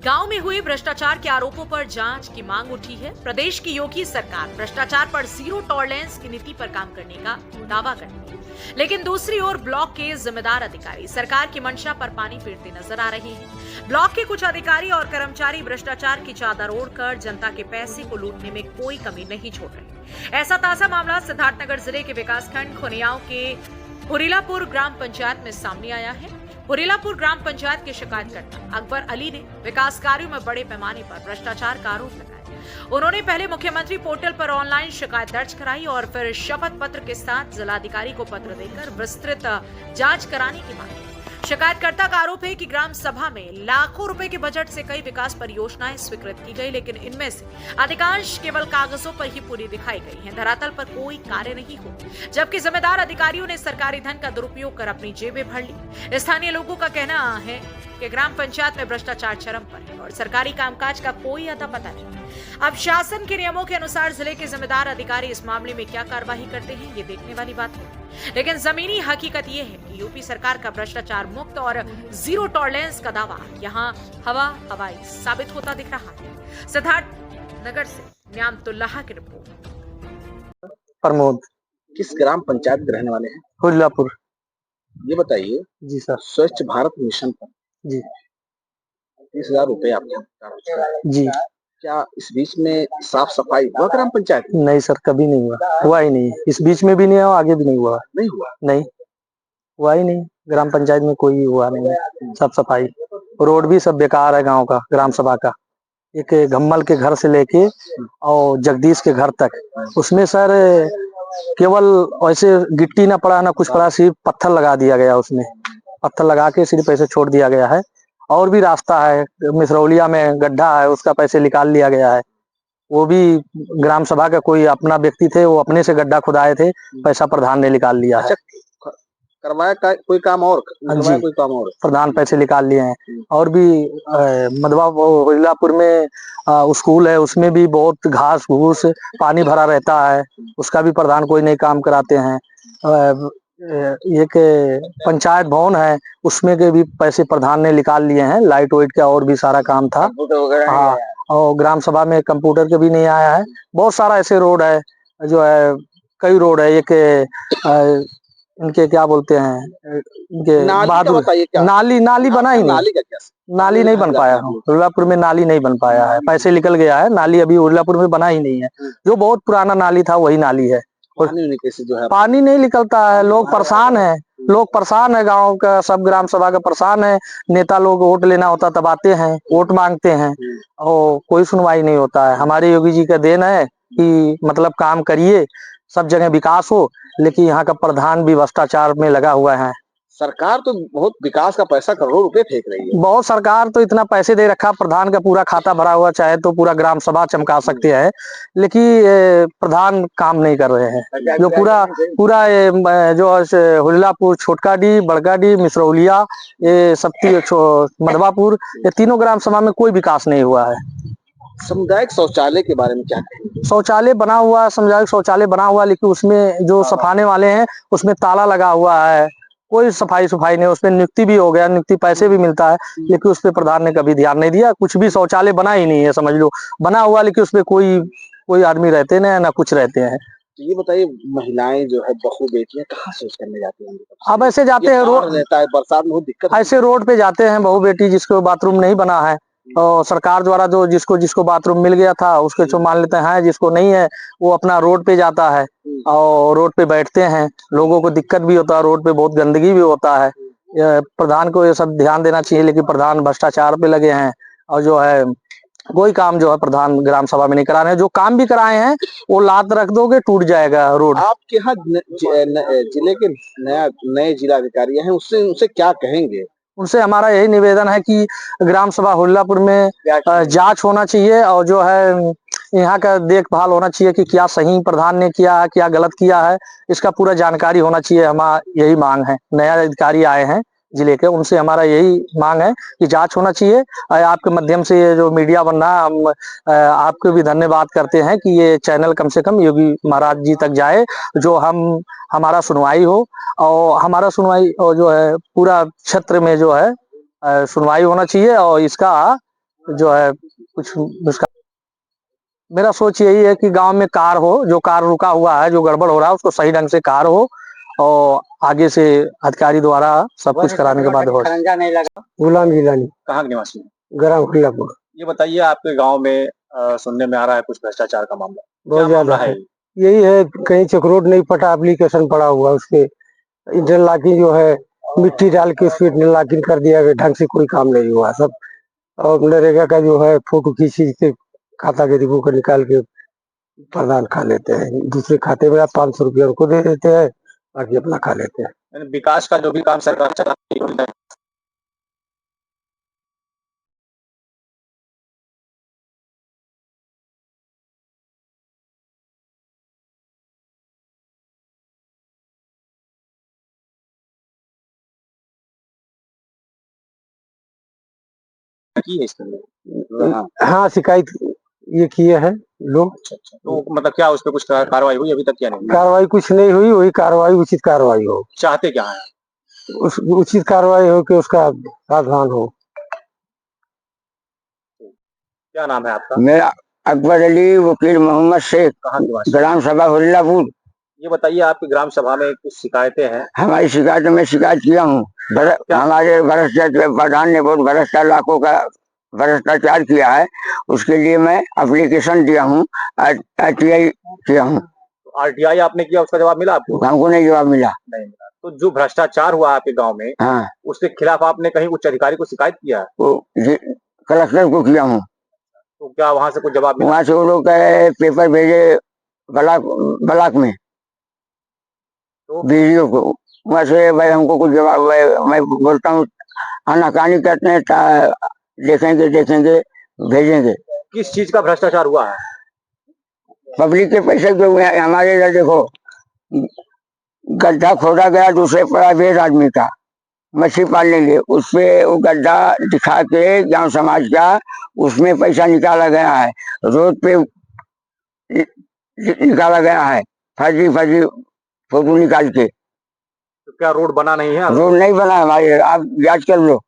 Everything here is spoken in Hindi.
गांव में हुए भ्रष्टाचार के आरोपों पर जांच की मांग उठी है। प्रदेश की योगी सरकार भ्रष्टाचार पर जीरो टॉलरेंस की नीति पर काम करने का दावा करती है, लेकिन दूसरी ओर ब्लॉक के जिम्मेदार अधिकारी सरकार की मंशा पर पानी फेरते नजर आ रहे हैं। ब्लॉक के कुछ अधिकारी और कर्मचारी भ्रष्टाचार की चादर ओढ़कर जनता के पैसे को लूटने में कोई कमी नहीं छोड़ रहे। ऐसा ताजा मामला सिद्धार्थनगर जिले के विकासखंड खुनियाओं के हुरीलापुर ग्राम पंचायत में सामने आया है। हुरीलापुर ग्राम पंचायत के शिकायतकर्ता अकबर अली ने विकास कार्यों में बड़े पैमाने पर भ्रष्टाचार का आरोप लगाया। उन्होंने पहले मुख्यमंत्री पोर्टल पर ऑनलाइन शिकायत दर्ज कराई और फिर शपथ पत्र के साथ जिलाधिकारी को पत्र देकर विस्तृत जांच कराने की मांग की। शिकायतकर्ता का आरोप है कि ग्राम सभा में लाखों रुपए के बजट से कई विकास परियोजनाएं स्वीकृत की गई, लेकिन इनमें से अधिकांश केवल कागजों पर ही पूरी दिखाई गई हैं। धरातल पर कोई कार्य नहीं हो, जबकि जिम्मेदार अधिकारियों ने सरकारी धन का दुरुपयोग कर अपनी जेबें भर ली। स्थानीय लोगों का कहना है कि ग्राम पंचायत में भ्रष्टाचार चरम पर है और सरकारी कामकाज का कोई अता पता नहीं। अब शासन के नियमों के अनुसार जिले के जिम्मेदार अधिकारी इस मामले में क्या कार्रवाई करते हैं, ये देखने वाली बात है। लेकिन जमीनी हकीकत ये है कि यूपी सरकार का भ्रष्टाचार मुक्त और जीरो टॉलरेंस का दावा यहाँ हवाई साबित होता दिख रहा है। सिद्धार्थनगर से न्यामतुल्लाह की रिपोर्ट। प्रमोद। किस ग्राम पंचायत के रहने वाले हैं? हुरीलापुर। ये बताइए जी सर। स्वच्छ भारत मिशन पर जी 30,000 रुपए आपके जी। क्या इस बीच में साफ सफाई हुआ ग्राम पंचायत? नहीं सर, कभी नहीं हुआ ही नहीं। इस बीच में भी नहीं हुआ, आगे भी नहीं हुआ। नहीं हुआ? नहीं हुआ ही नहीं। ग्राम पंचायत में कोई हुआ नहीं है। सब सफाई, रोड भी सब बेकार है गांव का, ग्राम सभा का। एक घम्मल के घर से लेके और जगदीश के घर तक, उसमें सर केवल ऐसे गिट्टी ना पड़ा ना कुछ पड़ा, सिर्फ पत्थर लगा दिया गया। उसमें पत्थर लगा के सिर्फ पैसे छोड़ दिया गया है। और भी रास्ता है, मिसरौलिया में गड्ढा है, उसका पैसे निकाल लिया गया है। वो भी ग्राम सभा का कोई अपना व्यक्ति थे, वो अपने से गड्ढा खुदाए थे, पैसा प्रधान ने निकाल लिया है। करवाया कोई काम और? जी, कोई काम और प्रधान पैसे निकाल लिए हैं। और भी मधवा हुरीलापुर में स्कूल है, उसमें भी बहुत घास घूस पानी भरा रहता है, उसका भी प्रधान कोई नहीं काम कराते हैं। एक पंचायत भवन है, उसमें के भी पैसे प्रधान ने निकाल लिए हैं। लाइट वाइट का और भी सारा काम था। हाँ, और ग्राम सभा में कंप्यूटर के भी नहीं आया है। बहुत सारा ऐसे रोड है जो है, कई रोड है। एक इनके क्या बोलते हैं, इनके बहादुर नाली बना ही नहीं। नाली नहीं बन पाया। हुरीलापुर में नाली नहीं बन पाया है, पैसे निकल गया है। नाली अभी हुरीलापुर में बना ही नहीं है। जो बहुत पुराना नाली था वही नाली है। पानी नहीं निकलता है, लोग परेशान है। गांव का सब ग्राम सभा का परेशान है। नेता लोग वोट लेना होता तब आते हैं, वोट मांगते हैं और कोई सुनवाई नहीं होता है। हमारे योगी जी का देन है कि मतलब काम करिए, सब जगह विकास हो, लेकिन यहाँ का प्रधान भी भ्रष्टाचार में लगा हुआ है। सरकार तो बहुत विकास का पैसा करोड़ों रुपए फेंक रही है। बहुत सरकार तो इतना पैसे दे रखा, प्रधान का पूरा खाता भरा हुआ, चाहे तो पूरा ग्राम सभा चमका सकते हैं, लेकिन प्रधान काम नहीं कर रहे हैं। जो पूरा जो हुरीलापुर, छोटकाडी, बड़काडी, मिसरौलिया, ये सब मधवापुर, ये तीनों ग्राम सभा में कोई विकास नहीं हुआ है। सामुदायिक शौचालय के बारे में क्या कहेंगे? शौचालय बना हुआ, सामुदायिक शौचालय बना हुआ, लेकिन उसमें जो सफाने वाले हैं उसमें ताला लगा हुआ है। कोई सफाई नहीं। उसमें नियुक्ति भी हो गया, नियुक्ति पैसे भी मिलता है, लेकिन उस पर प्रधान ने कभी ध्यान नहीं दिया। कुछ भी शौचालय बना ही नहीं है, समझ लो बना हुआ, लेकिन उसमें कोई आदमी रहते नहीं, ना कुछ रहते हैं। तो ये बताइए, महिलाएं जो है, बहू बेटियां कहाँ शौच करने जाती हैं? अब ऐसे जाते हैं, रोड रहता है, बरसात में बहुत दिक्कत, ऐसे रोड पे जाते हैं बहू बेटी, जिसको बाथरूम नहीं बना है और सरकार द्वारा जो जिसको बाथरूम मिल गया था उसके जो मान लेते हैं, जिसको नहीं है वो अपना रोड पे जाता है और रोड पे बैठते हैं। लोगों को दिक्कत भी होता है, रोड पे बहुत गंदगी भी होता है। प्रधान को ये सब ध्यान देना चाहिए, लेकिन प्रधान भ्रष्टाचार पे लगे हैं और जो है कोई काम जो है प्रधान ग्राम सभा में नहीं करा रहे हैं। जो काम भी कराए हैं वो लात रख दोगे टूट जाएगा रोड। आपके यहाँ जिले के नए जिलाधिकारी हैं, उनसे क्या कहेंगे? उनसे हमारा यही निवेदन है कि ग्राम सभा हुरीलापुर में जांच होना चाहिए और जो है यहाँ का देखभाल होना चाहिए कि क्या सही प्रधान ने किया है, क्या गलत किया है, इसका पूरा जानकारी होना चाहिए। हमारा यही मांग है। नया अधिकारी आए हैं जिले के, उनसे हमारा यही मांग है कि जांच होना चाहिए। आपके माध्यम से ये जो मीडिया बन रहा है, हम आपको भी धन्यवाद करते हैं कि ये चैनल कम से कम योगी महाराज जी तक जाए, जो हमारा सुनवाई हो और हमारा सुनवाई और जो है पूरा क्षेत्र में जो है सुनवाई होना चाहिए और इसका जो है कुछ उसका मेरा सोच यही है कि गांव में कार हो, जो कार रुका हुआ है, जो गड़बड़ हो रहा है उसको सही ढंग से कार हो और आगे से अधिकारी द्वारा सब कुछ कराने के बाद हो। गुलाम जिलानी, कहाँ के निवासी हैं? ग्राम खुल्लापुर। ये बताइए आपके गांव में सुनने में आ रहा है कुछ भ्रष्टाचार का मामला, बहुत क्या मामला ज्यादा है? है। यही है, कहीं चक्रोड नहीं पटा, एप्लीकेशन पड़ा हुआ, उसपे इंटरलॉकिंग जो है मिट्टी डाल के उसपे इंटरलॉकिंग कर दिया गया, ढंग से कोई काम नहीं हुआ सब। और नरेगा का जो है फोटो खींची के खाता के रिबू को निकाल के प्रधान खा लेते हैं, दूसरे खाते में 500 रुपया उनको दे देते हैं, बाकी अपना खा लेते हैं। यानी विकास का जो भी काम सरकार चला रही है, की है इसके लिए? हाँ, शिकायत ये किए हैं लोग। अच्छा अच्छा, तो मतलब क्या उस पर कुछ कार्रवाई हुई अभी तक? क्या नहीं कार्रवाई कुछ नहीं हुई, वही कार्रवाई उचित कार्रवाई हो, चाहते क्या है? उचित कार्रवाई हो कि उसका प्रावधान हो। क्या नाम है आपका? मेरा अकबर अली, वकील मोहम्मद शेख, कहाँ के वासी? ग्राम सभा हुल्लापुर। ये बताइए आपकी ग्राम सभा में कुछ शिकायतें हैं? हमारी शिकायत में शिकायत किया हूँ। हमारे भ्रष्टाचार प्रधान ने बहुत भ्रष्टाचार लाखों का भ्रष्टाचार किया है, उसके लिए मैं एप्लीकेशन दिया हूँ, RTI किया हूँ। RTI आपने किया, उसका जवाब मिला आपको? हमको नहीं जवाब मिला। नहीं मिला। तो जो भ्रष्टाचार हुआ आपके गांव में, हाँ, उसके खिलाफ आपने कहीं उच्च अधिकारी को शिकायत किया है? वो कलेक्टर को किया हूँ। तो क्या वहां से कुछ जवाब मिला? वहाँ से वो लोग कहे पेपर भेजे ब्लॉक में, तो BDO को, वहाँ से भाई हमको कुछ जवाब, मैं बोलता हूँ आनाकानी करते हैं, देखेंगे भेजेंगे। किस चीज का भ्रष्टाचार हुआ है? पब्लिक के पैसे जो हुए हैं हमारे इधर, देखो गड्ढा खोदा गया दूसरे प्राइवेट आदमी का मछली पालने के लिए, उसपे वो गड्ढा दिखा के गांव समाज का, उसमें पैसा निकाला गया है, रोड पे निकाला गया है, फर्जी फोटो निकाल के। तो क्या रोड बना नहीं है? रोड नहीं बना हमारे, आप जांच कर लो।